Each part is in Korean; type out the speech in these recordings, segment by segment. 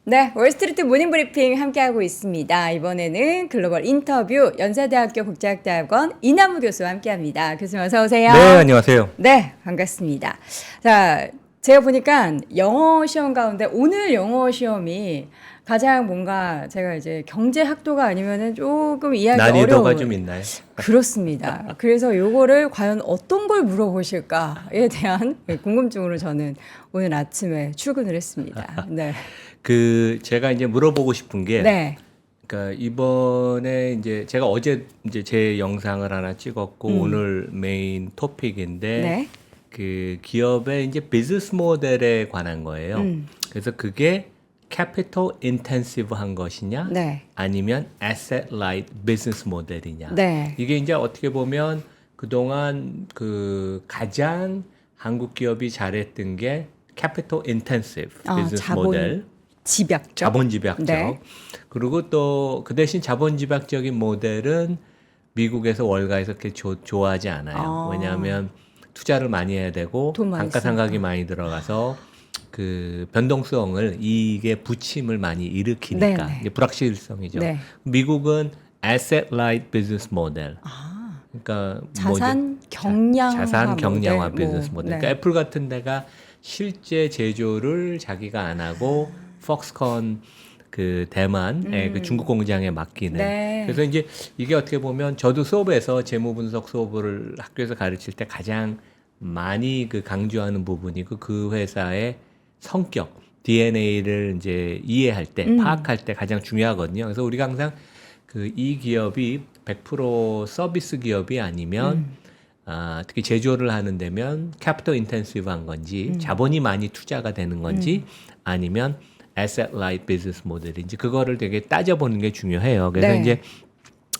네, 월스트리트 모닝 브리핑 함께하고 있습니다. 이번에는 글로벌 인터뷰 연세대학교 국제학대학원 이남우 교수와 함께합니다. 교수님 어서 오세요. 네, 안녕하세요. 네, 반갑습니다. 자, 제가 보니까 영어 시험 가운데 오늘 영어 시험이 가장 뭔가 제가 이제 경제학도가 아니면은 조금 이해하기 난이도가 어려운 좀 있나요? 그렇습니다. 그래서 요거를 과연 어떤 걸 물어보실까에 대한 궁금증으로 저는 오늘 아침에 출근을 했습니다. 네. 제가 이제 물어보고 싶은 게, 네. 그러니까 이번에 이제 제가 어제 이제 제 영상을 하나 찍었고 오늘 메인 토픽인데 네. 그 기업의 이제 비즈니스 모델에 관한 거예요. 그래서 그게 캐피털 인텐시브한 것이냐, 네. 아니면 asset light 비즈니스 모델이냐. 네. 이게 이제 어떻게 보면 그동안 그 가장 한국 기업이 잘했던 게 캐피털 인텐시브 비즈니스 모델. 집약적. 자본 집약적. 네. 그리고 또 그 대신 자본 집약적인 모델은 미국에서 월가에서 그렇게 좋아하지 않아요. 왜냐하면 투자를 많이 해야 되고 돈 많이 감가상각이 많이 들어가서 그 변동성을 이익의 부침을 많이 일으키니까 네네. 이제 불확실성이죠. 네. 미국은 asset light business model. 그러니까 자산 경량화 자산 경량화 모델, 비즈니스 모델. 네. 그러니까 애플 같은 데가 실제 제조를 자기가 안 하고 폭스콘 그 대만의 그 중국 공장에 맡기는. 네. 그래서 이제 이게 어떻게 보면 저도 수업에서 재무 분석 수업을 학교에서 가르칠 때 가장 많이 그 강조하는 부분이고 그 회사의 성격, DNA를 이제 이해할 때, 파악할 때 가장 중요하거든요. 그래서 우리가 항상 그 이 기업이 100% 서비스 기업이 아니면 특히 제조를 하는 데면 캐피털 인텐시브한 건지 자본이 많이 투자가 되는 건지 아니면 asset light business 모델인지 그거를 되게 따져보는 게 중요해요. 그래서 네. 이제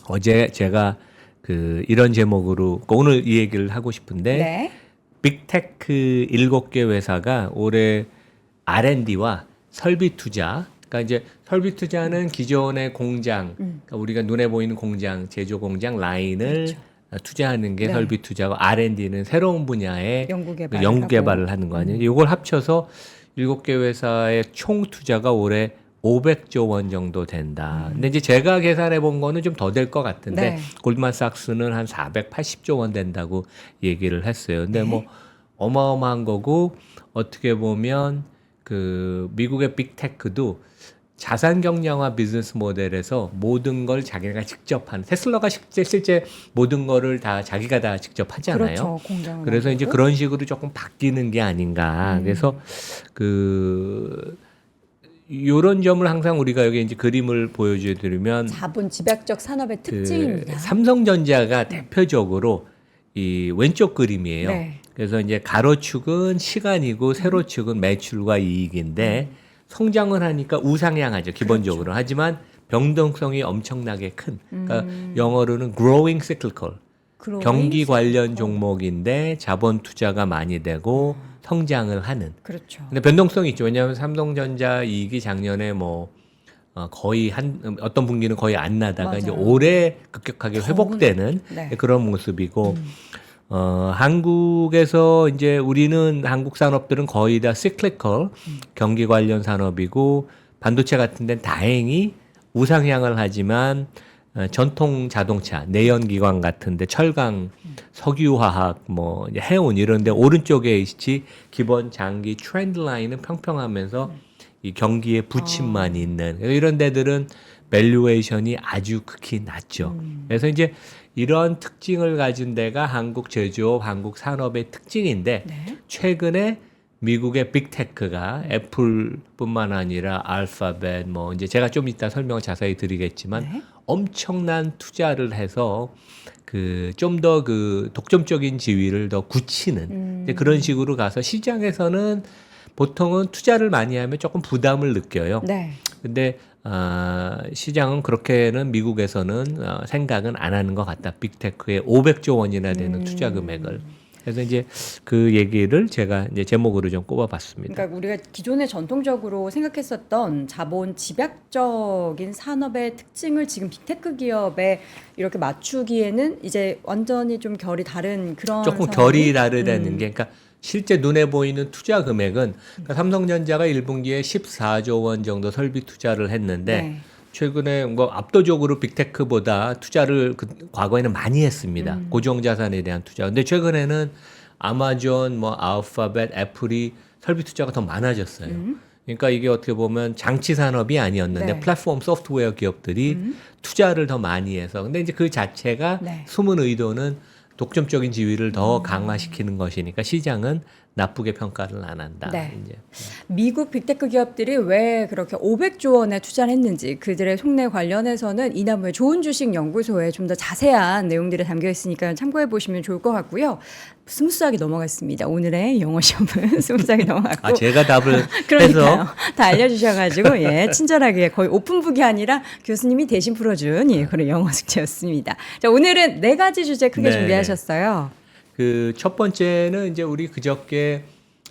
어제 제가 그 이런 제목으로 오늘 이 얘기를 하고 싶은데 네. 빅테크 7개 회사가 올해 R&D와 설비 투자, 그러니까 이제 설비 투자는 기존의 공장, 그러니까 우리가 눈에 보이는 공장, 제조 공장 라인을 투자하는 게 네. 설비 투자고 R&D는 새로운 분야의 연구개발을 연구개발을 하는 거 아니에요. 이걸 합쳐서 7개 회사의 총 투자가 올해 500조 원 정도 된다. 근데 이제 제가 계산해 본 거는 좀 더 될 것 같은데 네. 골드만삭스는 한 480조 원 된다고 얘기를 했어요. 근데 뭐 어마어마한 거고 어떻게 보면 그 미국의 빅테크도 자산 경량화 비즈니스 모델에서 모든 걸 자기가 직접 하는 테슬라가 실제 모든 거를 다 자기가 다 직접 하잖아요. 그렇죠. 공장을 그래서 이제 만들고. 그런 식으로 조금 바뀌는 게 아닌가. 그래서 그 요런 점을 항상 우리가 여기 이제 그림을 보여줘 드리면 자본 집약적 산업의 특징입니다. 삼성전자가 대표적으로 이 왼쪽 그림이에요. 네. 그래서 이제 가로축은 시간이고 세로축은 매출과 이익인데 성장을 하니까 우상향하죠, 기본적으로. 그렇죠. 하지만 변동성이 엄청나게 큰. 그러니까 영어로는 growing cyclical. 경기 관련 종목인데 자본 투자가 많이 되고 성장을 하는. 그렇죠. 근데 변동성이 있죠. 왜냐하면 삼성전자 이익이 작년에 거의 어떤 분기는 거의 안 나다가 이제 맞아요. 올해 급격하게 회복되는 네. 그런 모습이고 한국에서 이제 우리는 한국 산업들은 거의 다 cyclical 경기 관련 산업이고 반도체 같은 데는 다행히 우상향을 하지만 전통 자동차, 내연기관 같은데 철강, 석유화학, 뭐 이제 해운 이런데 오른쪽에 있지 기본 장기 트렌드 라인은 평평하면서 이 경기에 부침만 있는 이런 데들은 밸류에이션이 아주 극히 낮죠. 그래서 이제 이런 특징을 가진 데가 한국 제조업, 한국 산업의 특징인데 네. 최근에 미국의 빅테크가 애플뿐만 아니라 알파벳 뭐 이제 제가 좀 이따 설명을 자세히 드리겠지만 네. 엄청난 투자를 해서 그 좀 더 그 독점적인 지위를 더 굳히는 이제 그런 식으로 가서 시장에서는 보통은 투자를 많이 하면 조금 부담을 느껴요. 네. 근데 시장은 그렇게는 미국에서는 생각은 안 하는 것 같다. 빅테크에 500조 원이나 되는 투자 금액을. 그래서 이제 그 얘기를 제가 이제 제목으로 좀 꼽아봤습니다. 그러니까 우리가 기존에 전통적으로 생각했었던 자본 집약적인 산업의 특징을 지금 빅테크 기업에 이렇게 맞추기에는 이제 완전히 좀 결이 다른 그런 조금 상황이- 결이 다르다는 게, 그러니까 실제 눈에 보이는 투자 금액은 그러니까 삼성전자가 1분기에 14조 원 정도 설비 투자를 했는데 네. 최근에 뭐 압도적으로 빅테크보다 투자를 과거에는 많이 했습니다. 고정 자산에 대한 투자. 근데 최근에는 아마존, 뭐 알파벳, 애플이 설비 투자가 더 많아졌어요. 그러니까 이게 어떻게 보면 장치 산업이 아니었는데 네. 플랫폼 소프트웨어 기업들이 투자를 더 많이 해서 근데 이제 그 자체가 네. 숨은 의도는 독점적인 지위를 더 강화시키는 것이니까 시장은 나쁘게 평가를 안 한다. 네. 이제. 미국 빅테크 기업들이 왜 그렇게 500조 원에 투자를 했는지 그들의 속내 관련해서는 이남우의 좋은 주식 연구소에 좀 더 자세한 내용들이 담겨 있으니까 참고해 보시면 좋을 것 같고요. 스무스하게 넘어갔습니다. 오늘의 영어 시험은 스무스하게 넘어갔고. 아 제가 답을 그러니까요. 해서 다 알려주셔가지고 예 친절하게 거의 오픈북이 아니라 교수님이 대신 풀어준 예 그런 영어 숙제였습니다. 자 오늘은 4가지 주제 크게 네, 준비하셨어요. 그 첫 번째는 이제 우리 그저께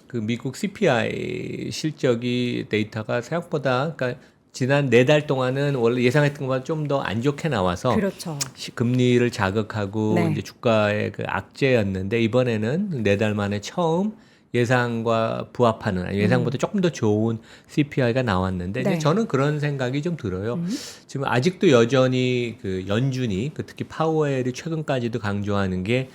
그 미국 CPI 실적이 데이터가 생각보다 그러니까 지난 4달 동안은 원래 예상했던 것보다 좀 더 안 좋게 나와서 그렇죠. 금리를 자극하고 네. 이제 주가의 그 악재였는데 이번에는 4달 만에 처음 예상과 부합하는 아니 예상보다 조금 더 좋은 CPI가 나왔는데 네. 이제 저는 그런 생각이 좀 들어요. 지금 아직도 여전히 그 연준이 그 특히 파우엘이 최근까지도 강조하는 게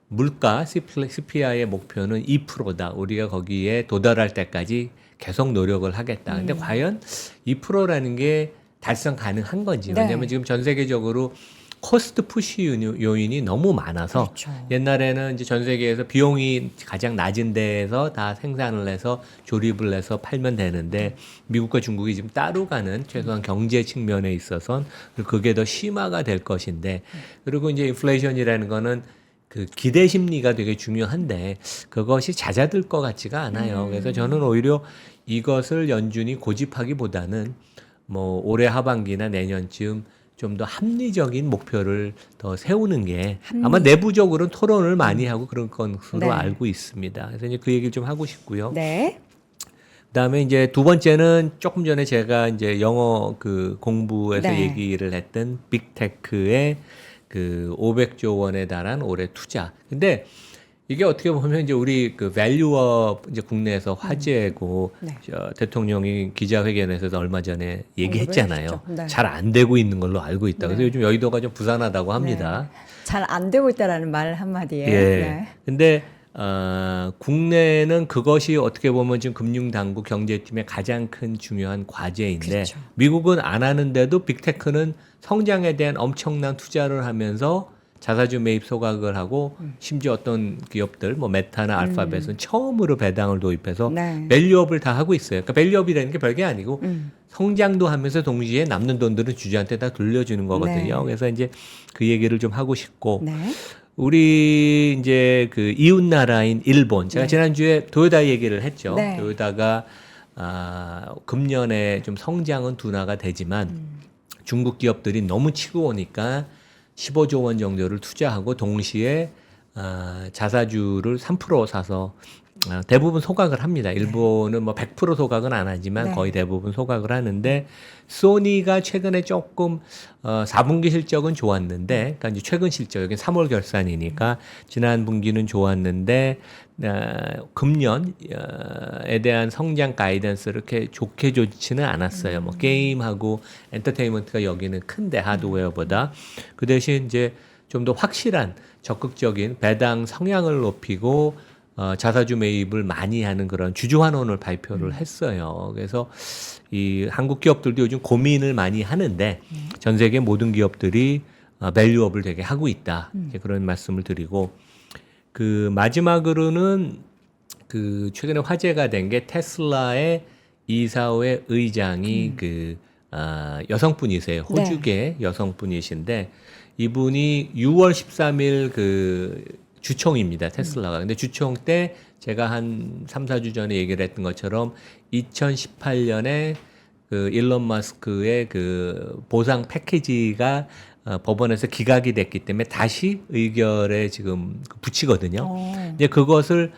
물가 CPI의 목표는 2%다. 우리가 거기에 도달할 때까지 계속 노력을 하겠다. 근데 과연 2%라는 게 달성 가능한 건지. 네. 왜냐하면 지금 전 세계적으로 코스트 푸시 요인이 너무 많아서 그렇죠. 옛날에는 이제 전 세계에서 비용이 가장 낮은 데에서 다 생산을 해서 조립을 해서 팔면 되는데 미국과 중국이 지금 따로 가는 최소한 경제 측면에 있어선 그게 더 심화가 될 것인데 그리고 이제 인플레이션이라는 거는 그 기대 심리가 되게 중요한데 그것이 잦아들 것 같지가 않아요. 그래서 저는 오히려 이것을 연준이 고집하기보다는 뭐 올해 하반기나 내년쯤 좀 더 합리적인 목표를 더 세우는 게 아마 내부적으로는 토론을 많이 하고 그런 것으로 네. 알고 있습니다. 그래서 이제 그 얘기를 좀 하고 싶고요. 네. 그다음에 이제 두 번째는 조금 전에 제가 이제 영어 그 공부에서 네. 얘기를 했던 빅테크의 그 500조 원에 달한 올해 투자. 근데 이게 어떻게 보면 이제 우리 그 밸류업 이제 국내에서 화제고 네. 저 대통령이 기자회견에서도 얼마 전에 얘기했잖아요. 했죠. 네. 잘 안 되고 있는 걸로 알고 있다. 그래서 네. 요즘 여의도가 좀 부산하다고 합니다. 잘 안 되고 있다라는 말 한마디에. 예. 네. 근데 국내는 그것이 어떻게 보면 지금 금융당국 경제팀의 가장 큰 중요한 과제인데 그렇죠. 미국은 안 하는데도 빅테크는 성장에 대한 엄청난 투자를 하면서 자사주 매입 소각을 하고 심지어 어떤 기업들 뭐 메타나 알파벳은 처음으로 배당을 도입해서 네. 밸류업을 다 하고 있어요. 그러니까 밸류업이라는 게 별게 아니고 성장도 하면서 동시에 남는 돈들은 주주한테 다 돌려주는 거거든요. 네. 그래서 이제 그 얘기를 좀 하고 싶고 네. 우리 이제 그 이웃 나라인 일본 제가 네. 지난주에 도요타 얘기를 했죠. 네. 도요타가 금년에 좀 성장은 둔화가 되지만 중국 기업들이 너무 치고 오니까 15조 원 정도를 투자하고 동시에 자사주를 3% 사서 대부분 소각을 합니다. 일본은 뭐 100% 소각은 안 하지만 네. 거의 대부분 소각을 하는데 소니가 최근에 조금 4분기 실적은 좋았는데 그러니까 이제 최근 실적 여기 3월 결산이니까 지난 분기는 좋았는데 금년에 대한 성장 가이던스를 이렇게 좋게 좋지는 않았어요. 뭐 게임하고 엔터테인먼트가 여기는 큰데 하드웨어보다 그 대신 이제 좀 더 확실한 적극적인 배당 성향을 높이고 자사주 매입을 많이 하는 그런 주주 환원을 발표를 했어요. 그래서 이 한국 기업들도 요즘 고민을 많이 하는데 전 세계 모든 기업들이 밸류업을 되게 하고 있다. 이제 그런 말씀을 드리고 그 마지막으로는 그 최근에 화제가 된 게 테슬라의 이사회 의장이 그 여성분이세요. 호주계 여성분이신데 이분이 6월 13일 그 주총입니다. 테슬라가. 근데 주총 때 제가 한 3, 4주 전에 얘기를 했던 것처럼 2018년에 그 일론 마스크의 그 보상 패키지가 법원에서 기각이 됐기 때문에 다시 의결에 지금 붙이거든요. 이제 그것을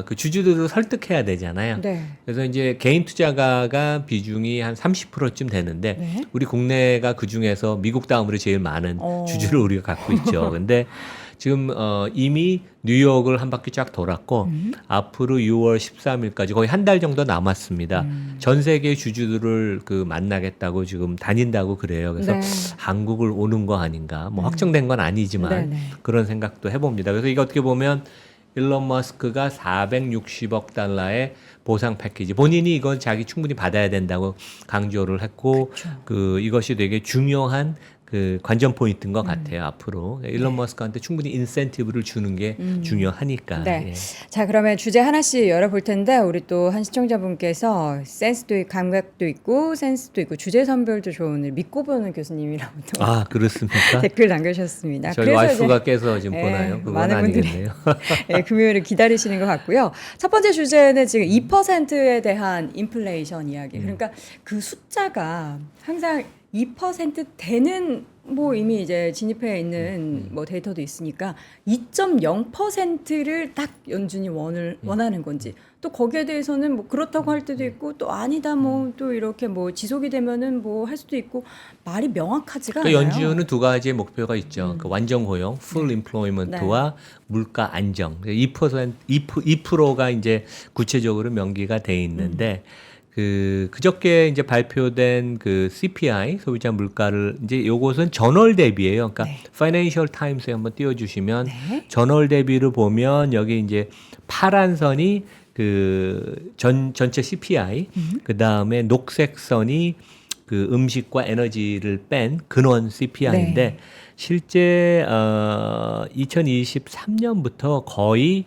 그 주주들을 설득해야 되잖아요. 네. 그래서 이제 개인 투자가가 비중이 한 30%쯤 되는데 네. 우리 국내가 그 중에서 미국 다음으로 제일 많은 주주를 우리가 갖고 있죠. 근데 지금 이미 뉴욕을 한 바퀴 쫙 돌았고 앞으로 6월 13일까지 거의 한 달 정도 남았습니다. 전 세계 주주들을 그 만나겠다고 지금 다닌다고 그래요. 그래서 네. 한국을 오는 거 아닌가? 뭐 확정된 건 아니지만 네네. 그런 생각도 해봅니다. 그래서 이게 어떻게 보면 일론 머스크가 460억 달러의 보상 패키지 본인이 이건 자기 충분히 받아야 된다고 강조를 했고 그쵸. 그 이것이 되게 중요한 그 관전 포인트인 것 같아요. 앞으로 일론 머스크한테 충분히 인센티브를 주는 게 중요하니까. 네. 예. 자, 그러면 주제 하나씩 열어볼 텐데 우리 또 한 시청자분께서 센스도 있고 감각도 있고 센스도 있고 주제 선별도 좋은 믿고 보는 교수님이라고 또 아 그렇습니다. 댓글 남겨주셨습니다. 저희 그래서 와이프가 이제 깨서 지금 예, 보나요? 그건 많은 분들이 아니겠네요. 예, 금요일을 기다리시는 것 같고요. 첫 번째 주제는 지금 2%에 대한 인플레이션 이야기. 그러니까 그 숫자가 항상 2% 되는 뭐 이미 이제 진입해 있는 뭐 데이터도 있으니까 2.0%를 딱 연준이 원하는 건지 또 거기에 대해서는 뭐 그렇다고 할 때도 있고 또 아니다 뭐 또 이렇게 뭐 지속이 되면은 뭐 할 수도 있고 말이 명확하지가 또 않아요. 연준은 두 가지의 목표가 있죠. 그 완전 고용, full employment와 물가 안정. 2%가 이제 구체적으로 명기가 돼 있는데 그저께 이제 발표된 그 CPI 소비자 물가를 이제 요것은 전월 대비예요. 그러니까 네. 파이낸셜 타임스에 한번 띄워 주시면 네. 전월 대비를 보면 여기 이제 파란 선이 그 전체 CPI, 그다음에 녹색 선이 그 음식과 에너지를 뺀 근원 CPI인데 네. 실제 2023년부터 거의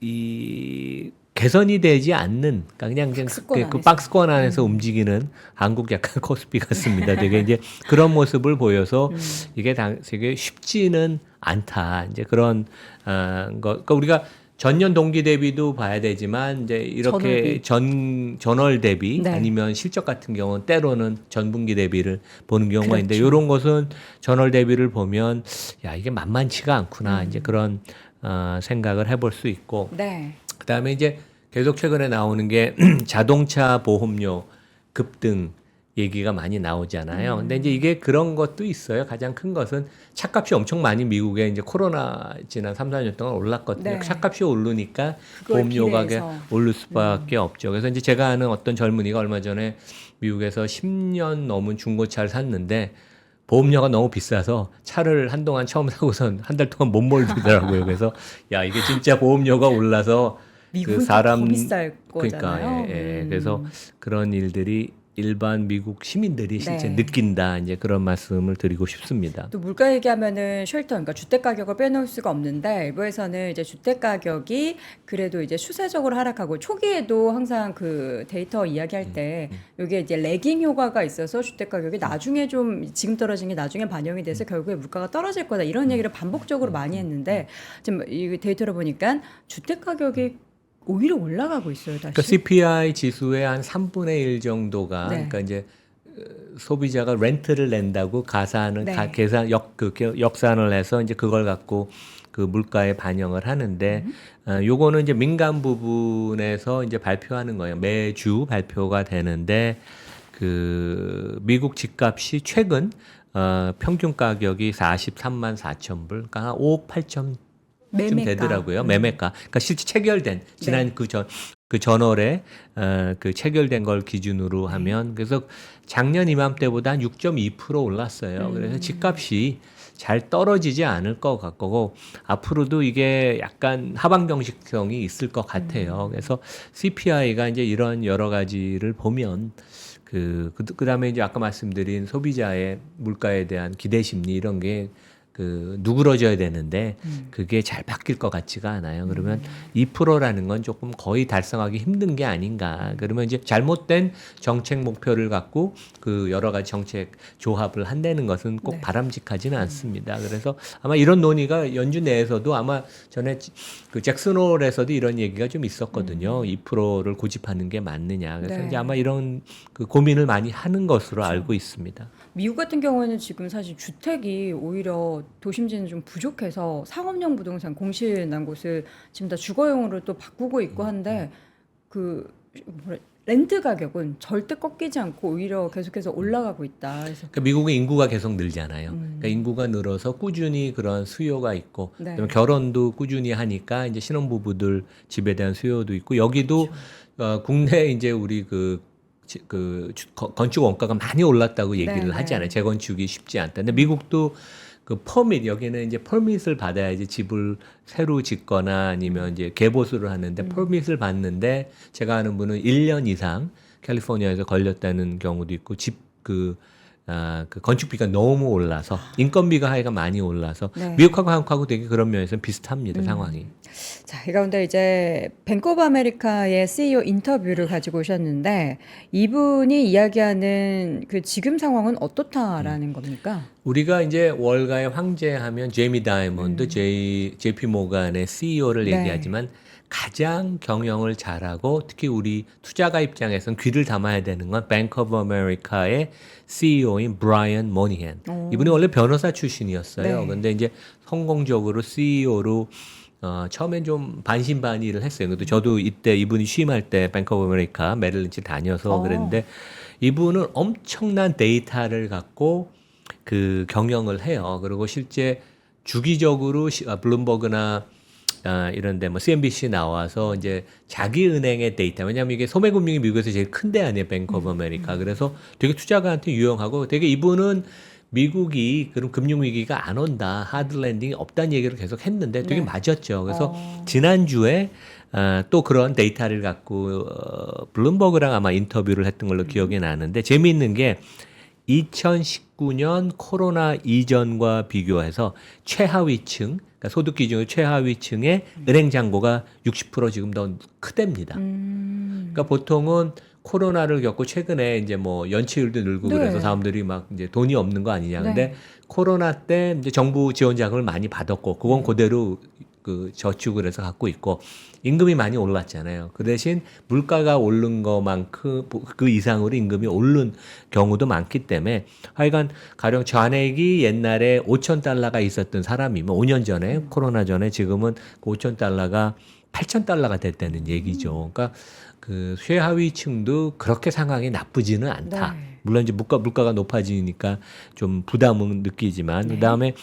이 개선이 되지 않는 그러니까 그냥 박스권 그 안에서. 박스권 안에서 움직이는 한국 약간 코스피 같습니다. 되게 이제 그런 모습을 보여서 이게 되게 쉽지는 않다. 이제 그런 거 그러니까 우리가 전년 동기 대비도 봐야 되지만 이제 이렇게 전월 대비 네. 아니면 실적 같은 경우는 때로는 전분기 대비를 보는 경우가 있는데 그렇죠. 이런 것은 전월 대비를 보면 야 이게 만만치가 않구나 이제 그런 생각을 해볼 수 있고 네. 그다음에 이제 계속 최근에 나오는 게 자동차 보험료 급등 얘기가 많이 나오잖아요. 근데 이제 이게 그런 것도 있어요. 가장 큰 것은 차값이 엄청 많이 미국에 이제 코로나 지난 3, 4년 동안 올랐거든요. 네. 차값이 오르니까 그걸 보험료가 비례해서. 오를 수밖에 없죠. 그래서 이제 제가 아는 어떤 젊은이가 얼마 전에 미국에서 10년 넘은 중고차를 샀는데 보험료가 너무 비싸서 차를 한동안 처음 사고선 한 달 동안 못 몰더라고요. 그래서 야 이게 진짜 보험료가 올라서 미국은 그 더 사람 비쌀 거잖아요. 그러니까 그래서 그런 일들이 일반 미국 시민들이 실제 네. 느낀다 이제 그런 말씀을 드리고 싶습니다. 또 물가 얘기하면은 쉘터, 그러니까 주택 가격을 빼놓을 수가 없는데 일부에서는 이제 주택 가격이 그래도 이제 추세적으로 하락하고 초기에도 항상 그 데이터 이야기할 때 이게 이제 레깅 효과가 있어서 주택 가격이 나중에 좀 지금 떨어진 게 나중에 반영이 돼서 결국에 물가가 떨어질 거다 이런 얘기를 반복적으로 많이 했는데 지금 이 데이터를 보니까 주택 가격이 오히려 올라가고 있어요 다시. 그러니까 CPI 지수의 한 3분의 1 정도가 네. 그러니까 이제 소비자가 렌트를 낸다고 가산을 네. 역산을 해서 이제 그걸 갖고 그 물가에 반영을 하는데 요거는 이제 민간 부분에서 이제 발표하는 거예요. 매주 발표가 되는데 그 미국 집값이 최근 평균 가격이 43만 4천 불, 그러니까 한 5억 8천 쯤 매매가. 되더라고요. 매매가. 그러니까 실제 체결된 지난 그 전월에 그 체결된 걸 기준으로 하면 그래서 작년 이맘때보다 한 6.2% 올랐어요. 그래서 집값이 잘 떨어지지 않을 것 같고 앞으로도 이게 약간 하방 경직성이 있을 것 같아요. 그래서 CPI가 이제 이런 여러 가지를 보면 그다음에 이제 아까 말씀드린 소비자의 물가에 대한 기대 심리 이런 게 누그러져야 되는데 그게 잘 바뀔 것 같지가 않아요. 그러면 2%라는 건 조금 거의 달성하기 힘든 게 아닌가. 그러면 이제 잘못된 정책 목표를 갖고 그 여러 가지 정책 조합을 한다는 것은 꼭 네. 바람직하지는 않습니다. 그래서 아마 이런 논의가 연준 내에서도 아마 전에 그 잭슨홀에서도 이런 얘기가 좀 있었거든요. 2%를 고집하는 게 맞느냐. 그래서 네. 이제 아마 이런 그 고민을 많이 하는 것으로 알고 있습니다. 미국 같은 경우에는 지금 사실 주택이 오히려 도심지는 좀 부족해서 상업용 부동산 공실 난 곳을 지금 다 주거용으로 또 바꾸고 있고 한데 그 렌트 가격은 절대 꺾이지 않고 오히려 계속해서 올라가고 있다. 그래서 그러니까 미국의 인구가 계속 늘잖아요. 그러니까 인구가 늘어서 꾸준히 그런 수요가 있고, 네. 그다음에 결혼도 꾸준히 하니까 이제 신혼부부들 집에 대한 수요도 있고, 여기도 국내 이제 우리 건축 원가가 많이 올랐다고 얘기를 네, 하잖아요. 네. 재건축이 쉽지 않다. 근데 미국도 그 퍼밋, 여기는 이제 퍼밋을 받아야지 집을 새로 짓거나 아니면 이제 개보수를 하는데 퍼밋을 받는데, 제가 아는 분은 1년 이상 캘리포니아에서 걸렸다는 경우도 있고, 그 건축비가 너무 올라서, 인건비가 하여간 많이 올라서, 네. 미국하고 한국하고 되게 그런 면에서는 비슷합니다, 상황이. 자, 이 가운데 이제 뱅크 오브 아메리카의 CEO 인터뷰를 가지고 오셨는데 이분이 이야기하는 그 지금 상황은 어떻다라는 겁니까? 우리가 이제 월가의 황제 하면 제이미 다이먼드, JP 모간의 CEO를 네. 얘기하지만, 가장 경영을 잘하고 특히 우리 투자가 입장에서는 귀를 담아야 되는 건 뱅크 오브 아메리카의 CEO인 브라이언 모니헨. 이분이 원래 변호사 출신이었어요. 네. 근데 이제 성공적으로 CEO로 처음엔 좀 반신반의를 했어요. 근데 저도 이때 이분이 취임할 때 뱅크 오브 아메리카 메릴린치 다녀서 그랬는데, 이분은 엄청난 데이터를 갖고 그 경영을 해요. 그리고 실제 주기적으로 블룸버그나 이런데 뭐 CNBC 나와서 이제 자기 은행의 데이터, 왜냐하면 이게 소매금융이 미국에서 제일 큰 데 아니에요, 뱅크 오브 아메리카. 그래서 되게 투자가한테 유용하고, 되게 이분은 미국이 그런 금융위기가 안 온다, 하드랜딩이 없다는 얘기를 계속 했는데 되게 네. 맞았죠. 그래서 지난주에 또 그런 데이터를 갖고 블룸버그랑 아마 인터뷰를 했던 걸로 기억이 나는데, 재미있는 게 2019년 코로나 이전과 비교해서 최하위층, 그러니까 소득 기준의 최하위층의 은행 잔고가 60% 지금 더 크답니다. 그러니까 보통은 코로나를 겪고 최근에 이제 뭐 연체율도 늘고 네. 그래서 사람들이 막 이제 돈이 없는 거 아니냐. 네. 근데 코로나 때 이제 정부 지원 자금을 많이 받았고, 그건 그대로 그 저축을 해서 갖고 있고, 임금이 많이 올랐잖아요. 그 대신 물가가 오른 것만큼 그 이상으로 임금이 오른 경우도 많기 때문에, 하여간 가령 잔액이 옛날에 $5,000가 있었던 사람이면 5년 전에 코로나 전에, 지금은 그 $5,000가 $8,000가 됐다는 얘기죠. 그러니까 그 최하위층도 그렇게 상황이 나쁘지는 않다. 네. 물론 이제 물가가 높아지니까 좀 부담은 느끼지만, 그다음에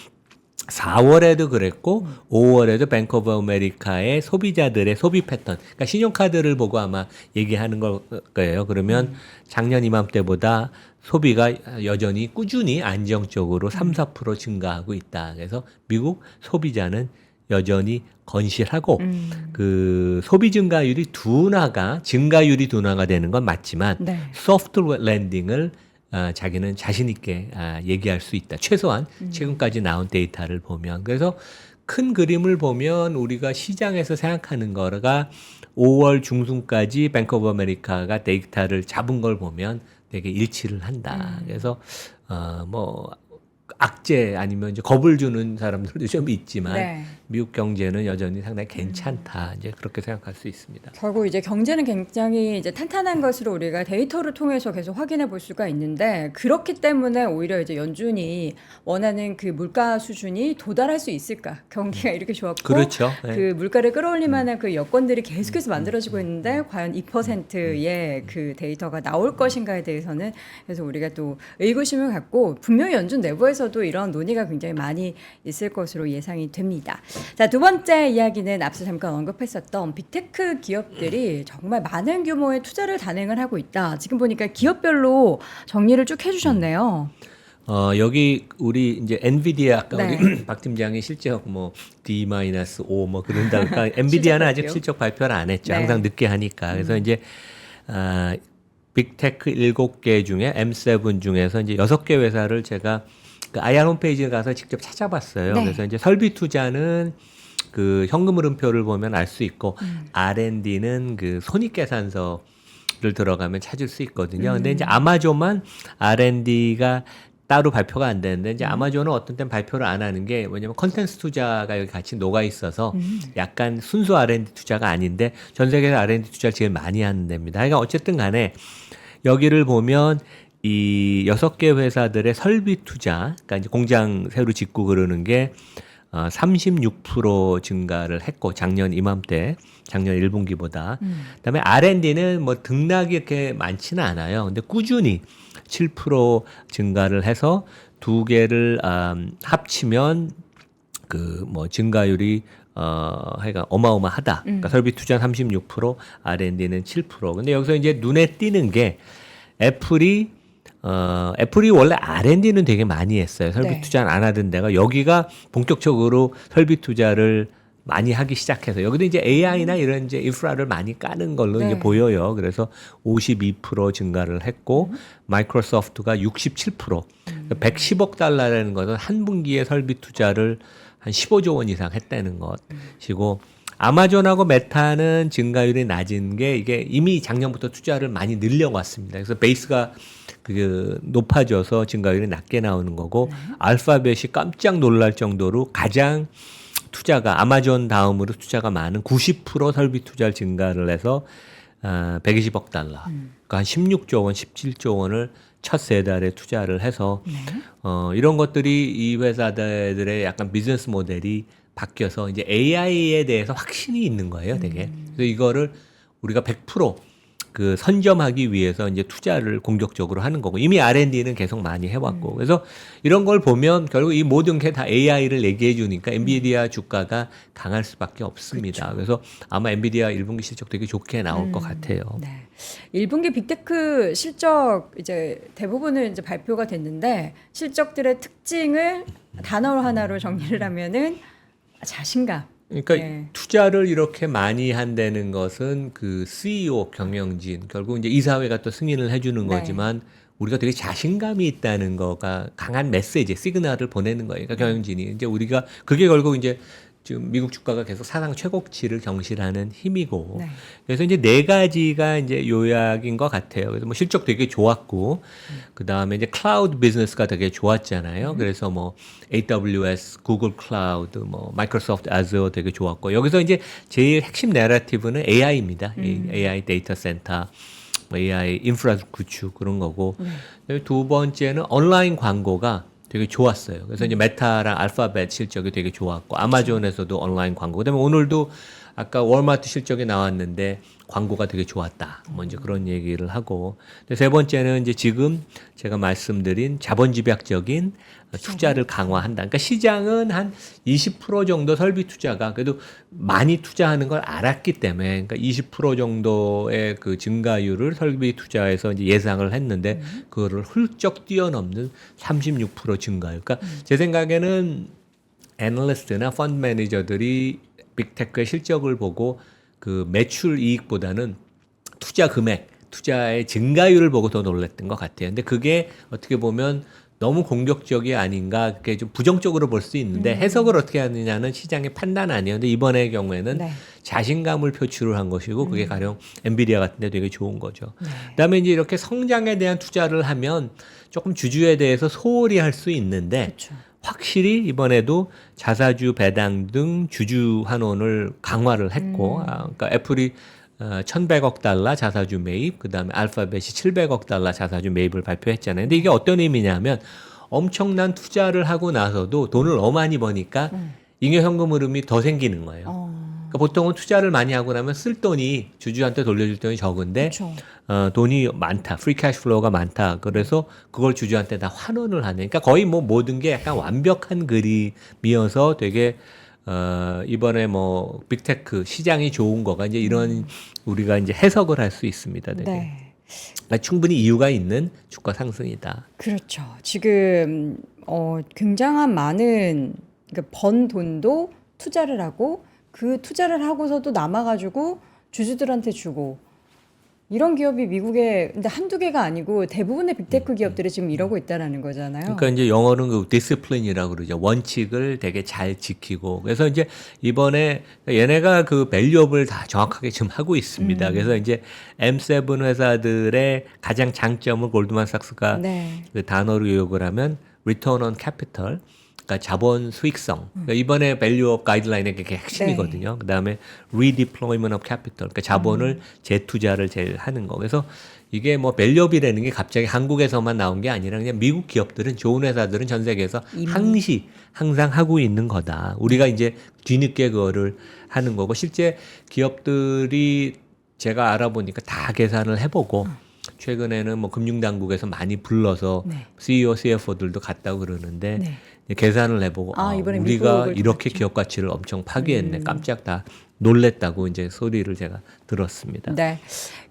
4월에도 그랬고 5월에도 뱅크 오브 아메리카의 소비자들의 소비 패턴, 그러니까 신용카드를 보고 아마 얘기하는 걸 거예요. 그러면 작년 이맘때보다 소비가 여전히 꾸준히 안정적으로 3-4% 증가하고 있다. 그래서 미국 소비자는 여전히 건실하고, 그 소비 증가율이 증가율이 둔화가 되는 건 맞지만, 네. 소프트 랜딩을 자기는 자신 있게 얘기할 수 있다. 최소한 최근까지 나온 데이터를 보면. 그래서 큰 그림을 보면 우리가 시장에서 생각하는 거가 5월 중순까지 뱅크 오브 아메리카가 데이터를 잡은 걸 보면 되게 일치를 한다. 그래서 뭐 악재 아니면 이제 겁을 주는 사람들도 좀 있지만, 네. 미국 경제는 여전히 상당히 괜찮다. 이제 그렇게 생각할 수 있습니다. 결국 이제 경제는 굉장히 이제 탄탄한 것으로 우리가 데이터를 통해서 계속 확인해 볼 수가 있는데, 그렇기 때문에 오히려 이제 연준이 원하는 그 물가 수준이 도달할 수 있을까? 경기가 이렇게 좋았고, 그렇죠. 네. 그 물가를 끌어올릴 만한 그 여건들이 계속해서 만들어지고 있는데, 과연 2%의 그 데이터가 나올 것인가에 대해서는 그래서 우리가 또 의구심을 갖고, 분명히 연준 내부에서도 이런 논의가 굉장히 많이 있을 것으로 예상이 됩니다. 자, 두 번째 이야기는 앞서 잠깐 언급했었던 빅테크 기업들이 정말 많은 규모의 투자를 단행을 하고 있다. 지금 보니까 기업별로 정리를 쭉 해주셨네요. 여기 우리 이제 엔비디아, 아까 네. 우리 박 팀장이 실적 뭐 D-5 뭐 그런다. 그러니까 엔비디아는 아직 발표. 실적 발표를 안 했죠. 네. 항상 늦게 하니까. 그래서 이제 빅테크 7개 중에 M7 중에서 이제 6개 회사를 제가 그 IR 홈페이지에 가서 직접 찾아봤어요. 네. 그래서 이제 설비 투자는 그 현금 흐름표를 보면 알 수 있고, R&D는 그 손익계산서를 들어가면 찾을 수 있거든요. 근데 이제 아마존만 R&D가 따로 발표가 안 되는데, 이제 아마존은 어떤 땐 발표를 안 하는 게, 왜냐면 컨텐츠 투자가 여기 같이 녹아 있어서 약간 순수 R&D 투자가 아닌데, 전 세계에서 R&D 투자를 제일 많이 하는 데입니다. 그러니까 어쨌든 간에 여기를 보면 이 6개 회사들의 설비 투자, 그러니까 이제 공장 새로 짓고 그러는 게 36% 증가를 했고 작년 이맘때 작년 1분기보다 그다음에 R&D는 뭐 등락이 이렇게 많지는 않아요. 근데 꾸준히 7% 증가를 해서 두 개를 합치면 그 뭐 증가율이 하여간 어마어마하다. 그러니까 설비 투자 36%, R&D는 7%. 근데 여기서 이제 눈에 띄는 게 애플이 원래 R&D는 되게 많이 했어요. 설비 네. 투자는 안 하던 데가 여기가 본격적으로 설비 투자를 많이 하기 시작해서 여기도 이제 AI나 이런 이제 인프라를 많이 까는 걸로 네. 이제 보여요. 그래서 52% 증가를 했고 마이크로소프트가 67%, 110억 달러라는 것은 한 분기에 설비 투자를 한 15조 원 이상 했다는 것이고 아마존하고 메타는 증가율이 낮은 게 이게 이미 작년부터 투자를 많이 늘려왔습니다. 그래서 베이스가 그 높아져서 증가율이 낮게 나오는 거고 알파벳이 깜짝 놀랄 정도로 가장 투자가 아마존 다음으로 투자가 많은 90% 설비 투자를 증가를 해서 120억 달러, 그러니까 한 16조 원, 17조 원을 첫 세 달에 투자를 해서 이런 것들이 이 회사들의 약간 비즈니스 모델이 바뀌어서 이제 AI에 대해서 확신이 있는 거예요, 되게. 그래서 이거를 우리가 100% 그 선점하기 위해서 이제 투자를 공격적으로 하는 거고 이미 R&D는 계속 많이 해왔고 그래서 이런 걸 보면 결국 이 모든 게 다 AI를 얘기해 주니까 엔비디아 주가가 강할 수밖에 없습니다. 그래서 아마 엔비디아 1분기 실적 되게 좋게 나올 것 같아요. 네. 1분기 빅테크 실적 이제 대부분은 이제 발표가 됐는데 실적들의 특징을 단어 하나로 정리를 하면은 자신감. 그러니까 네. 투자를 이렇게 많이 한다는 것은 그 CEO 경영진 결국 이제 이사회가 또 승인을 해주는 네. 거지만 우리가 되게 자신감이 있다는 거가 강한 메시지, 시그널을 보내는 거예요. 그러니까 경영진이 이제 우리가 그게 결국 이제 지금 미국 주가가 계속 사상 최고치를 경신하는 힘이고 네. 그래서 이제 네 가지가 이제 요약인 것 같아요. 그래서 뭐 실적 되게 좋았고 그 다음에 이제 클라우드 비즈니스가 되게 좋았잖아요. 그래서 뭐 AWS, 구글 클라우드, 뭐 마이크로소프트 아즈어 되게 좋았고 여기서 이제 제일 핵심 내러티브는 AI입니다. AI 데이터 센터, 뭐 AI 인프라 구축 그런 거고 두 번째는 온라인 광고가 되게 좋았어요. 그래서 이제 메타랑 알파벳 실적이 되게 좋았고 아마존에서도 온라인 광고. 그다음에 오늘도 아까 월마트 실적이 나왔는데 광고가 되게 좋았다. 뭐 이제 그런 얘기를 하고. 근데 세 번째는 이제 지금 제가 말씀드린 자본 집약적인 투자를 강화한다. 그러니까 시장은 한 20% 정도 설비 투자가 그래도 많이 투자하는 걸 알았기 때문에 그러니까 20% 정도의 그 증가율을 설비 투자에서 이제 예상을 했는데 그거를 훌쩍 뛰어넘는 36% 증가율. 그러니까 제 생각에는 애널리스트나 펀드 매니저들이 빅테크의 실적을 보고 그 매출 이익보다는 투자 금액, 투자의 증가율을 보고 더 놀랐던 것 같아요. 근데 그게 어떻게 보면 너무 공격적이 아닌가, 그게 좀 부정적으로 볼 수 있는데 해석을 어떻게 하느냐는 시장의 판단 아니에요. 근데 이번의 경우에는 네. 자신감을 표출을 한 것이고 그게 가령 엔비디아 같은 데 되게 좋은 거죠. 그다음에 이제 이렇게 성장에 대한 투자를 하면 조금 주주에 대해서 소홀히 할 수 있는데 그렇죠. 확실히 이번에도 자사주 배당 등 주주 환원을 강화를 했고 그러니까 애플이 1,100억 달러 자사주 매입, 그다음에 알파벳이 700억 달러 자사주 매입을 발표했잖아요. 근데 이게 어떤 의미냐면 엄청난 투자를 하고 나서도 돈을 너무 많이 버니까 잉여현금 흐름이 더 생기는 거예요. 그러니까 보통은 투자를 많이 하고 나면 쓸 돈이 주주한테 돌려줄 돈이 적은데 그렇죠. 돈이 많다, 프리 캐시 플로우가 많다. 그래서 그걸 주주한테 다 환원을 하는. 그러니까 거의 뭐 모든 게 약간 완벽한 그림이어서 되게 이번에 뭐 빅테크 시장이 좋은 거가 이제 이런 우리가 이제 해석을 할 수 있습니다. 되게. 네. 그러니까 충분히 이유가 있는 주가 상승이다. 그렇죠. 지금 굉장한 많은 그러니까 번 돈도 투자를 하고 그 투자를 하고서도 남아가지고 주주들한테 주고 이런 기업이 미국에 근데 한두 개가 아니고 대부분의 빅테크 기업들이 지금 이러고 있다라는 거잖아요. 그러니까 이제 영어는 그 디스플린이라고 그러죠. 원칙을 되게 잘 지키고. 그래서 이제 이번에 얘네가 그 밸류업을 다 정확하게 지금 하고 있습니다. 그래서 이제 M7 회사들의 가장 장점을 골드만삭스가 네. 그 단어로 요약을 하면 Return on Capital, 그러니까 자본 수익성. 그러니까 이번에 밸류업 가이드라인의 그게 핵심이거든요. 그다음에 Redeployment of Capital, 그러니까 자본을 재투자를 제일 하는 거. 그래서 이게 뭐 밸류업이라는 게 갑자기 한국에서만 나온 게 아니라 그냥 미국 기업들은 좋은 회사들은 전 세계에서 항상 하고 있는 거다. 우리가 이제 뒤늦게 그거를 하는 거고 실제 기업들이 제가 알아보니까 다 계산을 해보고 최근에는 뭐 금융당국에서 많이 불러서 네. CEO, CFO들도 갔다고 그러는데 네. 계산을 해보고 이번에 우리가 미국을 이렇게 갔죠. 기업 가치를 엄청 파괴했네. 깜짝 다 놀랬다고 이제 소리를 제가 들었습니다. 네.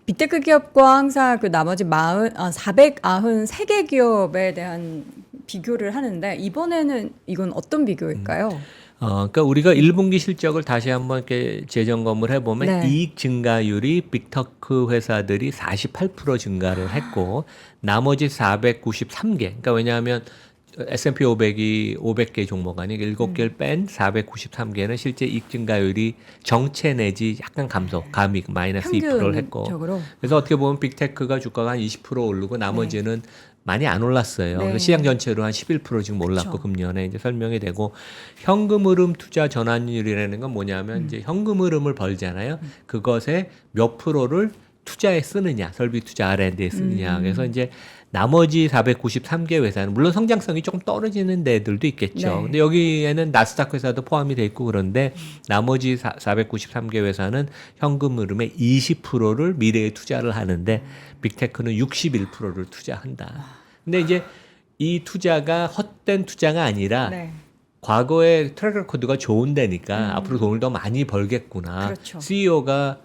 빅테크 기업과 항상 그 나머지 493개 기업에 대한 비교를 하는데 이번에는 이건 어떤 비교일까요? 그러니까 우리가 1분기 실적을 다시 한번 이렇게 재점검을 해보면 네. 이익 증가율이 빅테크 회사들이 48% 증가를 했고 나머지 493개. 그러니까 왜냐하면 S&P 500이 500개 종목 아니 7개를 뺀 493개는 실제 이익 증가율이 정체 내지 약간 감이 마이너스 2%를 했고 평균적으로. 그래서 어떻게 보면 빅테크가 주가가 한 20% 오르고 나머지는 많이 안 올랐어요. 네. 시장 전체로 한 11% 지금 올랐고 그쵸. 금년에 이제 설명이 되고 현금 흐름 투자 전환율이라는 건 뭐냐면 이제 현금 흐름을 벌잖아요. 그것의 몇 프로를 투자에 쓰느냐, 설비 투자 R&D에 쓰느냐. 그래서 이제 나머지 493개 회사는 물론 성장성이 조금 떨어지는 데들도 있겠죠. 네. 근데 여기에는 나스닥 회사도 포함이 돼 있고 그런데 나머지 493개 회사는 현금 흐름의 20%를 미래에 투자를 하는데 빅테크는 61%를 투자한다. 근데 이제 이 투자가 헛된 투자가 아니라 네. 과거의 트랙 레코드가 좋은 데니까 앞으로 돈을 더 많이 벌겠구나. 그렇죠. CEO가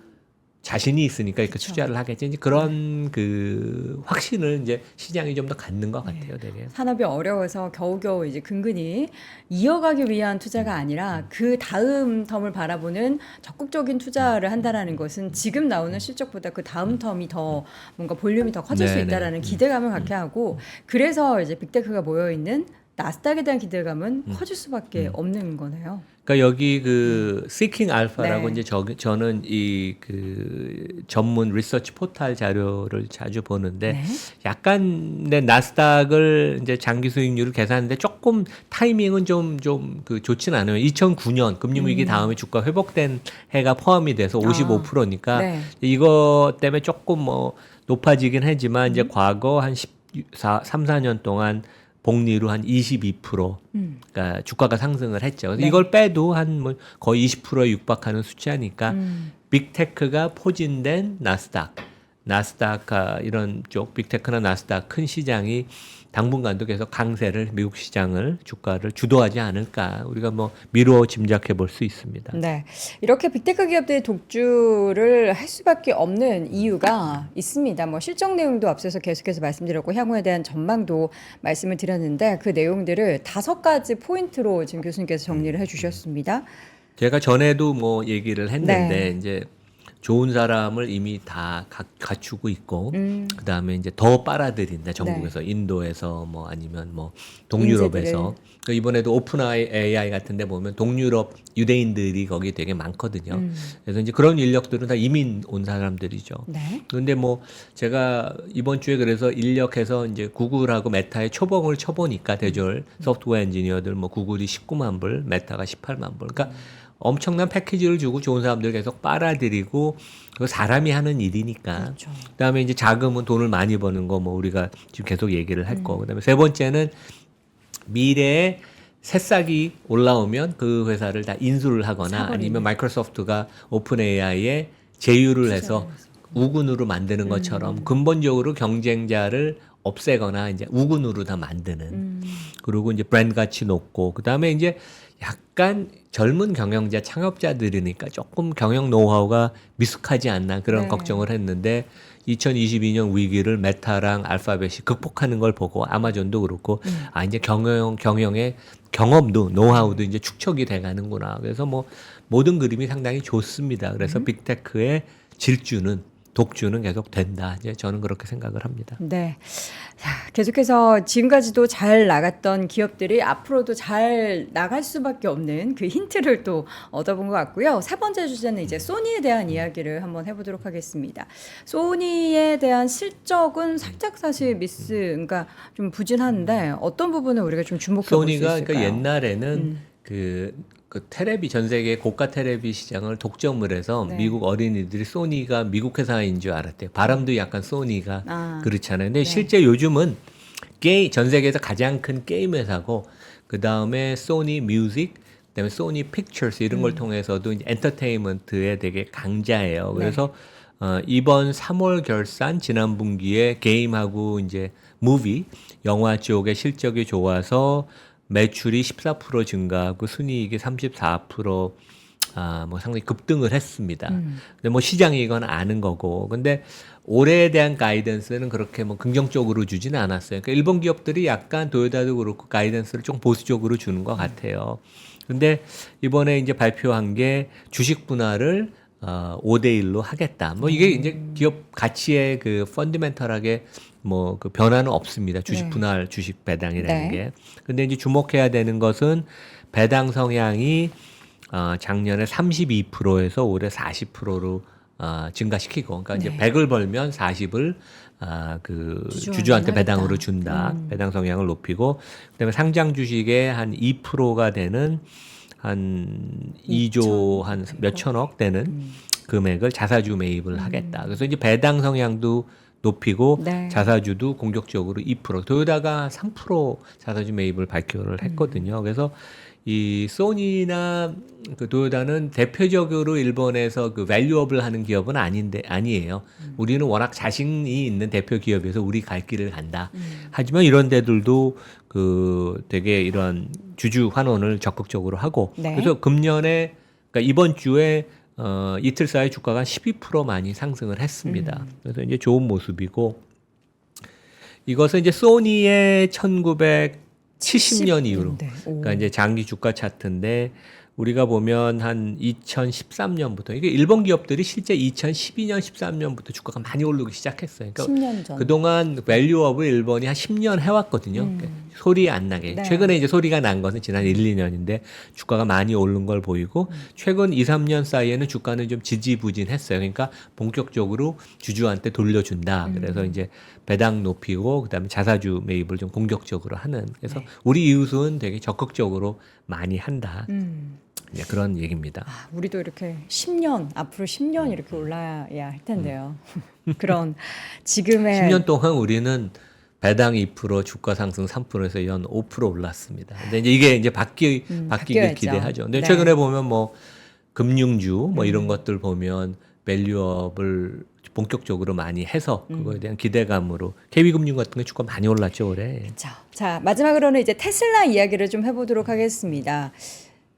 자신이 있으니까 이렇게 그쵸. 투자를 하겠지. 이제 그런 그 확신을 이제 시장이 좀 더 갖는 것 같아요, 되게. 산업이 어려워서 겨우겨우 이제 근근히 이어가기 위한 투자가 아니라 그 다음 텀을 바라보는 적극적인 투자를 한다라는 것은 지금 나오는 실적보다 그 다음 텀이 더 뭔가 볼륨이 더 커질 수 네네. 있다라는 기대감을 갖게 하고 그래서 이제 빅테크가 모여 있는 나스닥에 대한 기대감은 커질 수밖에 없는 거네요. 그러니까 여기 그 Seeking Alpha라고 네. 이제 저는 이 그 전문 리서치 포털 자료를 자주 보는데 네. 약간 내 나스닥을 이제 장기 수익률을 계산하는데 조금 타이밍은 좀 그 좋진 않아요. 2009년 금융위기 다음에 주가 회복된 해가 포함이 돼서 55%니까 네. 이거 때문에 조금 뭐 높아지긴 하지만 이제 과거 한 3, 4년 동안 복리로 한 22%, 그러니까 주가가 상승을 했죠. 그래서 네. 이걸 빼도 한 뭐 거의 20%에 육박하는 숫자니까 빅테크가 포진된 나스닥 이런 쪽 빅테크나 나스닥 큰 시장이 당분간도 계속 강세를 미국 시장을 주가를 주도하지 않을까 우리가 뭐 미루어 짐작해 볼 수 있습니다. 네. 이렇게 빅테크 기업들이 독주를 할 수밖에 없는 이유가 있습니다. 뭐 실적 내용도 앞서서 계속해서 말씀드렸고 향후에 대한 전망도 말씀을 드렸는데 그 내용들을 5가지 포인트로 지금 교수님께서 정리를 해 주셨습니다. 제가 전에도 뭐 얘기를 했는데 네. 이제 좋은 사람을 이미 다 갖추고 있고 그다음에 이제 더 빨아들인다 전국에서 인도에서 뭐 아니면 뭐 동유럽에서 그러니까 이번에도 오픈 AI 같은 데 보면 동유럽 유대인들이 거기 되게 많거든요. 그래서 이제 그런 인력들은 다 이민 온 사람들이죠. 네. 그런데 뭐 제가 이번 주에 그래서 인력해서 이제 구글하고 메타에 초봉을 쳐보니까 대졸 소프트웨어 엔지니어들 뭐 구글이 19만 불, 메타가 18만 불. 그러니까 엄청난 패키지를 주고 좋은 사람들 계속 빨아들이고 그 사람이 하는 일이니까. 그렇죠. 그다음에 이제 자금은 돈을 많이 버는 거 뭐 우리가 지금 계속 얘기를 했고 그다음에 세 번째는 미래에 새싹이 올라오면 그 회사를 다 인수를 하거나 사버리는. 아니면 마이크로소프트가 오픈 AI에 제휴를 해서 우군으로 만드는 것처럼 근본적으로 경쟁자를 없애거나 이제 우군으로 다 만드는 그리고 이제 브랜드 가치 높고 그다음에 이제 약간 젊은 경영자 창업자들이니까 조금 경영 노하우가 미숙하지 않나 그런 네. 걱정을 했는데 2022년 위기를 메타랑 알파벳이 극복하는 걸 보고 아마존도 그렇고 이제 경영의 경험도 노하우도 이제 축적이 돼 가는구나. 그래서 뭐 모든 그림이 상당히 좋습니다. 그래서 빅테크의 독주는 계속 된다. 이제 저는 그렇게 생각을 합니다. 네. 자, 계속해서 지금까지도 잘 나갔던 기업들이 앞으로도 잘 나갈 수밖에 없는 그 힌트를 또 얻어본 것 같고요. 세 번째 주제는 이제 소니에 대한 이야기를 한번 해보도록 하겠습니다. 소니에 대한 실적은 살짝 사실 그러니까 좀 부진한데 어떤 부분을 우리가 좀 주목해 볼 수 소니가 있을까요? 그러니까 옛날에는 그 그 테레비 전 세계 고가 테레비 시장을 독점을 해서 네. 미국 어린이들이 소니가 미국 회사인 줄 알았대요. 바람도 약간 소니가 그렇잖아요. 근데 네. 실제 요즘은 전 세계에서 가장 큰 게임 회사고 그 다음에 소니 뮤직, 그다음에 소니 픽처스 이런 걸 통해서도 이제 엔터테인먼트에 되게 강자예요. 그래서 이번 3월 결산 지난 분기에 게임하고 이제 무비 영화 쪽의 실적이 좋아서 매출이 14% 증가하고 순이익이 34% 뭐 상당히 급등을 했습니다. 근데 뭐 시장이 이건 아는 거고. 근데 올해에 대한 가이던스는 그렇게 뭐 긍정적으로 주지는 않았어요. 그러니까 일본 기업들이 약간 도요타도 그렇고 가이던스를 좀 보수적으로 주는 것 같아요. 근데 이번에 이제 발표한 게 주식 분할을 5대 1로 하겠다. 뭐 이게 이제 기업 가치의 그 펀더멘털하게 뭐 그 변화는 없습니다. 주식 네. 분할, 주식 배당이라는 네. 게. 근데 이제 주목해야 되는 것은 배당 성향이 작년에 32%에서 올해 40%로 증가시키고, 그러니까 이제 네. 100을 벌면 40을 그 주주한테는 주주한테 배당으로 하겠다. 준다. 배당 성향을 높이고, 그다음에 상장 주식의 한 2%가 되는 한 2조 한 몇천억 되는 금액을 자사주 매입을 하겠다. 그래서 이제 배당 성향도 높이고 네. 자사주도 공격적으로 2%, 도요타가 3% 자사주 매입을 발표를 했거든요. 그래서 이 소니나 그 도요타는 대표적으로 일본에서 그 밸류업을 하는 기업은 아니에요. 우리는 워낙 자신이 있는 대표 기업에서 우리 갈 길을 간다. 하지만 이런 데들도 그 되게 이런 주주 환원을 적극적으로 하고 네. 그래서 금년에 그러니까 이번 주에 이틀 사이 주가가 12% 많이 상승을 했습니다. 그래서 이제 좋은 모습이고 이것은 이제 소니의 1970년 이후로 그러니까 이제 장기 주가 차트인데 우리가 보면 한 2013년부터 이게 일본 기업들이 실제 2012년 13년부터 주가가 많이 오르기 시작했어요. 그러니까 10년 전. 그동안 밸류업을 일본이 한 10년 해왔거든요. 그러니까 소리 안 나게. 네. 최근에 이제 소리가 난 것은 지난 1, 2년인데 주가가 많이 오른 걸 보이고 최근 2, 3년 사이에는 주가는 좀 지지부진했어요. 그러니까 본격적으로 주주한테 돌려준다. 그래서 이제 배당 높이고 그다음에 자사주 매입을 좀 공격적으로 하는. 그래서 네. 우리 이웃은 되게 적극적으로 많이 한다. 네, 그런 얘기입니다. 우리도 이렇게 10년, 앞으로 10년 이렇게 올라야 할 텐데요. 그런 지금의 10년 동안 우리는 배당 2%, 주가 상승 3%에서 연 5% 올랐습니다. 근데 이제 이게 이제 바뀌길 바뀌어야죠. 기대하죠. 근데 네. 최근에 보면 뭐 금융주 뭐 이런 것들 보면 밸류업을 본격적으로 많이 해서 그거에 대한 기대감으로 KB금융 같은 게 주가 많이 올랐죠 올해. 자, 마지막으로는 이제 테슬라 이야기를 좀 해보도록 하겠습니다.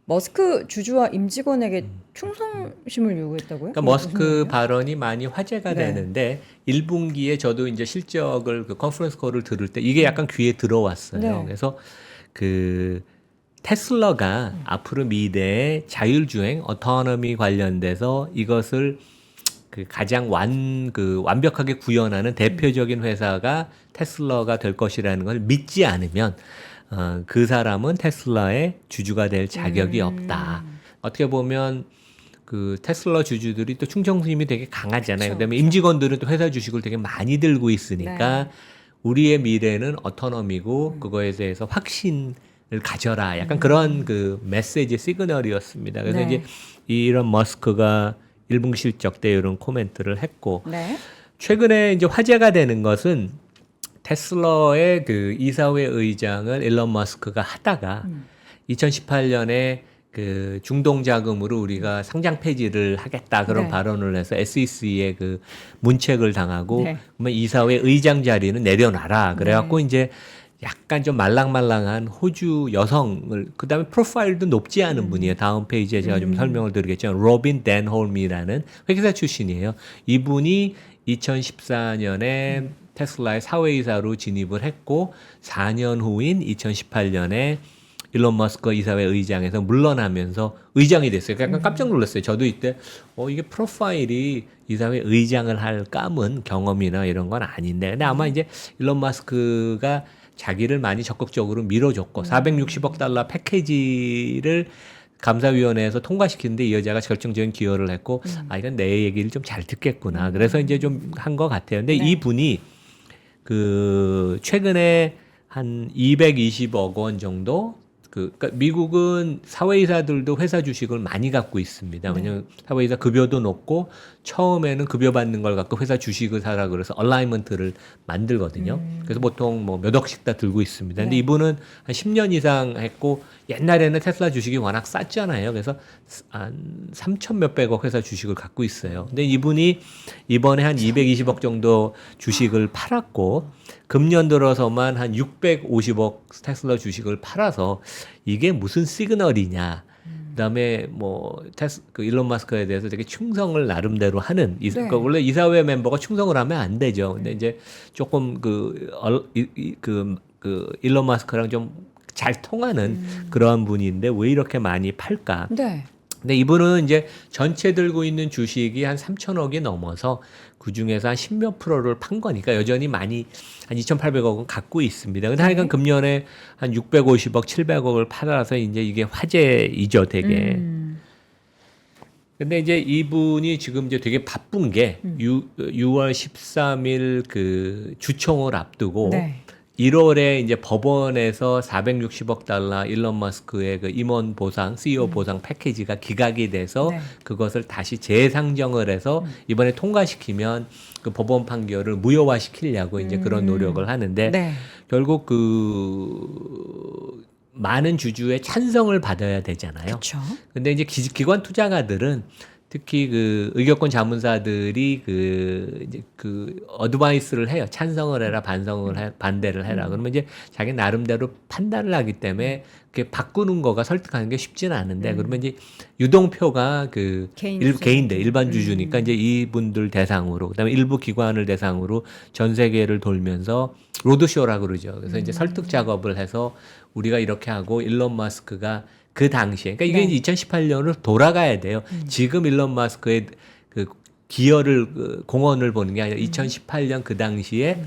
머스크 주주와 임직원에게 충성심을 요구했다고요? 그러니까 그게 머스크 무슨 말이에요? 발언이 많이 화제가 네. 되는데 1분기에 저도 이제 실적을 그 컨퍼런스 콜을 들을 때 이게 약간 귀에 들어왔어요. 네. 그래서 그 테슬라가 앞으로 미래의 자율주행 어토노미 관련돼서 이것을 그 가장 완벽하게 구현하는 대표적인 회사가 테슬라가 될 것이라는 걸 믿지 않으면 그 사람은 테슬라의 주주가 될 자격이 없다. 어떻게 보면 그 테슬라 주주들이 또 충성심이 되게 강하잖아요. 그쵸, 그다음에 임직원들은 또 회사 주식을 되게 많이 들고 있으니까 네. 우리의 미래는 어토노미고 그거에 대해서 확신을 가져라. 약간 그런 그 메시지 시그널이었습니다. 그래서 네. 이제 이런 머스크가 1분기 실적 때 이런 코멘트를 했고 네. 최근에 이제 화제가 되는 것은 테슬라의 그 이사회 의장을 일론 머스크가 하다가 2018년에 그 중동 자금으로 우리가 상장 폐지를 하겠다 그런 네. 발언을 해서 SEC에 그 문책을 당하고 네. 그러면 이사회 의장 자리는 내려놔라. 그래갖고 이제 약간 좀 말랑말랑한 호주 여성을 그다음에 프로파일도 높지 않은 분이에요. 다음 페이지에 제가 좀 설명을 드리겠지만 로빈 댄홀미라는 회계사 출신이에요. 이분이 2014년에 테슬라의 사회이사로 진입을 했고 4년 후인 2018년에 일론 머스크 이사회 의장에서 물러나면서 의장이 됐어요. 약간 깜짝 놀랐어요. 저도 이때 이게 프로파일이 이사회 의장을 할 감은 경험이나 이런 건 아닌데 근데 아마 이제 일론 머스크가 자기를 많이 적극적으로 밀어줬고 460억 달러 패키지를 감사위원회에서 통과시키는데 이 여자가 결정적인 기여를 했고 이건 내 얘기를 좀 잘 듣겠구나. 그래서 이제 좀 한 것 같아요. 근데 네. 이분이 그 최근에 한 220억 원 정도 그러니까 미국은 사회이사들도 회사 주식을 많이 갖고 있습니다. 왜냐하면 사회이사 급여도 높고 처음에는 급여 받는 걸 갖고 회사 주식을 사라 그래서 얼라이먼트를 만들거든요. 그래서 보통 뭐 몇 억씩 다 들고 있습니다. 근데 네. 이분은 한 10년 이상 했고 옛날에는 테슬라 주식이 워낙 쌌잖아요. 그래서 한 3천 몇백억 회사 주식을 갖고 있어요. 근데 이분이 이번에 한 220억 정도 주식을 팔았고 금년 들어서만 한 650억 테슬라 주식을 팔아서 이게 무슨 시그널이냐. 그다음에 뭐 그 일론 마스크에 대해서 되게 충성을 나름대로 하는 네. 그러니까 원래 이사회 멤버가 충성을 하면 안 되죠. 근데 이제 조금 일론 마스크랑 좀 잘 통하는 그러한 분인데 왜 이렇게 많이 팔까? 네. 근데 이분은 이제 전체 들고 있는 주식이 한 3천억이 넘어서 그 중에서 한 10몇 프로를 판 거니까 여전히 많이 한 2,800억은 갖고 있습니다. 근데 하여간 금년에 한 650억, 700억을 팔아서 이제 이게 화제이죠, 되게. 근데 이제 이분이 지금 이제 되게 바쁜 게 6월 13일 그 주총을 앞두고 네. 1월에 이제 법원에서 460억 달러 일론 머스크의 그 임원 보상, CEO 보상 패키지가 기각이 돼서 네. 그것을 다시 재상정을 해서 이번에 통과시키면 그 법원 판결을 무효화 시키려고 이제 그런 노력을 하는데 네. 결국 그 많은 주주의 찬성을 받아야 되잖아요. 그렇죠. 근데 이제 기관 투자가들은 특히 그 의결권 자문사들이 이제 어드바이스를 해요. 찬성을 해라, 반대를 해라. 그러면 이제 자기 나름대로 판단을 하기 때문에 그게 바꾸는 거가 설득하는 게 쉽지는 않은데 그러면 이제 유동표가 개인들 일반 주주니까 이제 이분들 대상으로 그다음에 일부 기관을 대상으로 전 세계를 돌면서 로드쇼라고 그러죠. 그래서 이제 설득 작업을 해서 우리가 이렇게 하고 일론 머스크가 그 당시에 그러니까 이게 네. 이제 2018년으로 돌아가야 돼요. 지금 일론 머스크의 그 기여를 공헌을 보는 게 아니라 2018년 그 당시에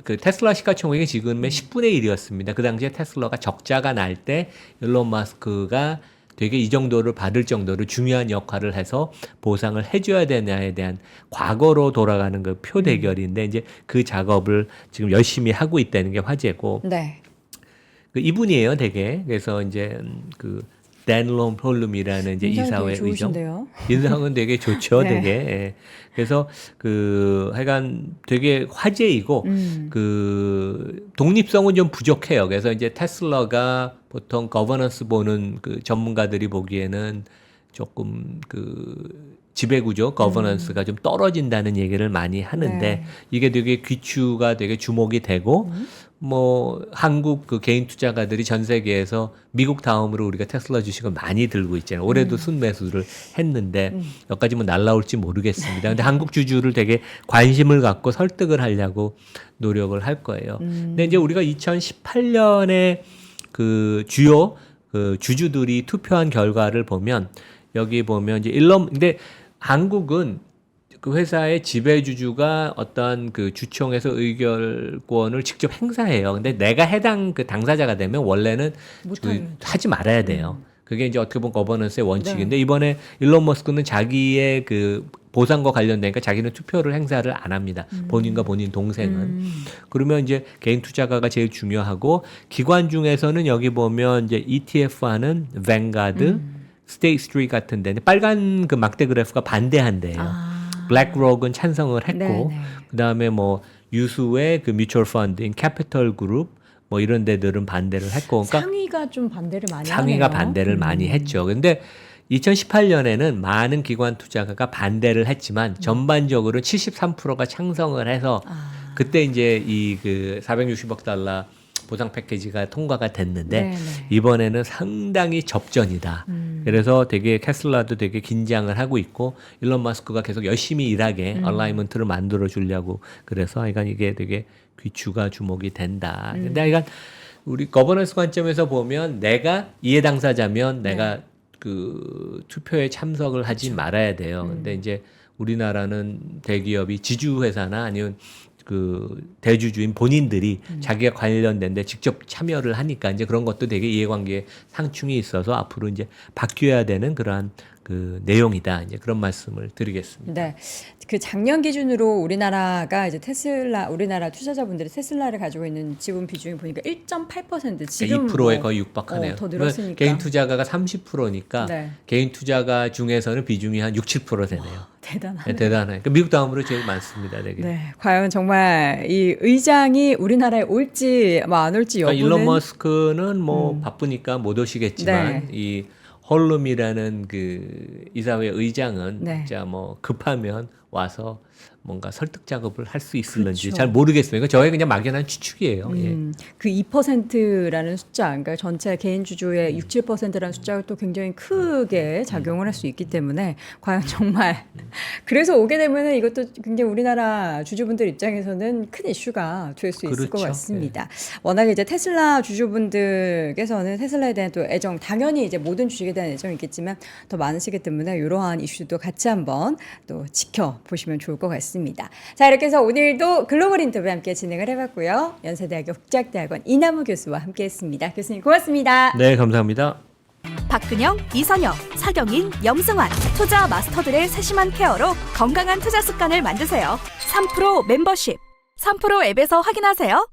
그 테슬라 시가총액이 지금의 10분의 1이었습니다. 그 당시에 테슬라가 적자가 날 때 일론 머스크가 되게 이 정도를 받을 정도로 중요한 역할을 해서 보상을 해줘야 되냐에 대한 과거로 돌아가는 그 표 대결인데 이제 그 작업을 지금 열심히 하고 있다는 게 화제고. 네. 그 이분이에요, 되게. 그래서 이제 댄롬 폴룸이라는 이제 이사회 의장. 좋으신데요. 인상은 되게 좋죠, 네. 되게. 예. 그래서 하여간 되게 화제이고 그 독립성은 좀 부족해요. 그래서 이제 테슬라가 보통 거버넌스 보는 그 전문가들이 보기에는 조금 지배구조, 거버넌스가 좀 떨어진다는 얘기를 많이 하는데 네. 이게 되게 귀추가 되게 주목이 되고 뭐 한국 그 개인 투자가들이 전 세계에서 미국 다음으로 우리가 테슬라 주식을 많이 들고 있잖아요. 올해도 순매수를 했는데 여기까지 뭐 날라올지 모르겠습니다. 근데 한국 주주를 되게 관심을 갖고 설득을 하려고 노력을 할 거예요. 근데 이제 우리가 2018년에 그 주요 그 주주들이 투표한 결과를 보면 여기 보면 이제 근데 한국은 그 회사의 지배주주가 어떤 그 주총에서 의결권을 직접 행사해요. 근데 내가 해당 그 당사자가 되면 원래는 하지 말아야 돼요. 그게 이제 어떻게 보면 거버넌스의 원칙인데 이번에 일론 머스크는 자기의 그 보상과 관련되니까 자기는 투표를 행사를 안 합니다. 본인과 본인 동생은. 그러면 이제 개인 투자가가 제일 중요하고 기관 중에서는 여기 보면 이제 ETF 하는 뱅가드, 스테이트 스트리트 같은 데는 빨간 그 막대 그래프가 반대한대요. 블랙록은 찬성을 했고 네네. 그다음에 뭐 유수의 그 뮤추얼 펀드인 캐피털 그룹 뭐 이런 데들은 반대를 했고 그러니까 상위가 좀 반대를 많이 상위가 하네요. 반대를 많이 했죠. 근데 2018년에는 많은 기관 투자가가 반대를 했지만 전반적으로 73%가 찬성을 해서 그때 이제 이 그 460억 달러 보상 패키지가 통과가 됐는데 네네. 이번에는 상당히 접전이다. 그래서 되게 테슬라도 되게 긴장을 하고 있고 일론 머스크가 계속 열심히 일하게 얼라이먼트를 만들어 주려고 그래서 하여간 이게 되게 귀추가 주목이 된다. 근데 하여간 우리 거버넌스 관점에서 보면 내가 이해 당사자면 내가 그 투표에 참석을 하지 말아야 돼요. 근데 이제 우리나라는 대기업이 지주회사나 아니면 그 대주주인 본인들이 자기가 관련된 데 직접 참여를 하니까 이제 그런 것도 되게 이해관계에 상충이 있어서 앞으로 이제 바뀌어야 되는 그러한 그 내용이다. 이제 그런 말씀을 드리겠습니다. 네. 그 작년 기준으로 우리나라가 이제 우리나라 투자자분들이 테슬라를 가지고 있는 지분 비중이 보니까 1.8% 지금 2%에 거의 육박하네요. 더 늘었으니까. 개인 투자가가 30%니까 네. 개인 투자가 중에서는 비중이 한 6, 7% 되네요. 대단하네. 네, 대단해요. 그러니까 미국 다음으로 제일 많습니다. 되게. 네, 과연 정말 이 의장이 우리나라에 올지 뭐 안 올지 여부는 일론 머스크는 뭐 바쁘니까 못 오시겠지만 네. 이 홀룸이라는 그 이사회 의장은 네. 진짜 뭐 급하면 와서 뭔가 설득 작업을 할 수 있을는지 그렇죠. 잘 모르겠어요. 이거 저의 그냥 막연한 추측이에요. 예. 그 2%라는 숫자, 그러니까 전체 개인 주주의 6, 7%라는 숫자가 또 굉장히 크게 작용을 할 수 있기 때문에 과연 정말 그래서 오게 되면은 이것도 굉장히 우리나라 주주분들 입장에서는 큰 이슈가 될 수 있을 것 그렇죠. 같습니다. 워낙에 이제 테슬라 주주분들께서는 테슬라에 대한 또 애정, 당연히 이제 모든 주식에 대한 애정이 있겠지만 더 많으시기 때문에 이러한 이슈도 같이 한번 또 지켜보시면 좋을 것 같습니다. 자, 이렇게 해서 오늘도 글로벌 인터뷰 함께 진행을 해봤고요. 연세대학교 국제학대학원 이남우 교수와 함께했습니다. 교수님 고맙습니다. 네, 감사합니다. 박근영, 이선영, 사경인, 염승환 투자 마스터들의 세심한 케어로 건강한 투자 습관을 만드세요. 3프로 멤버십 3프로 앱에서 확인하세요.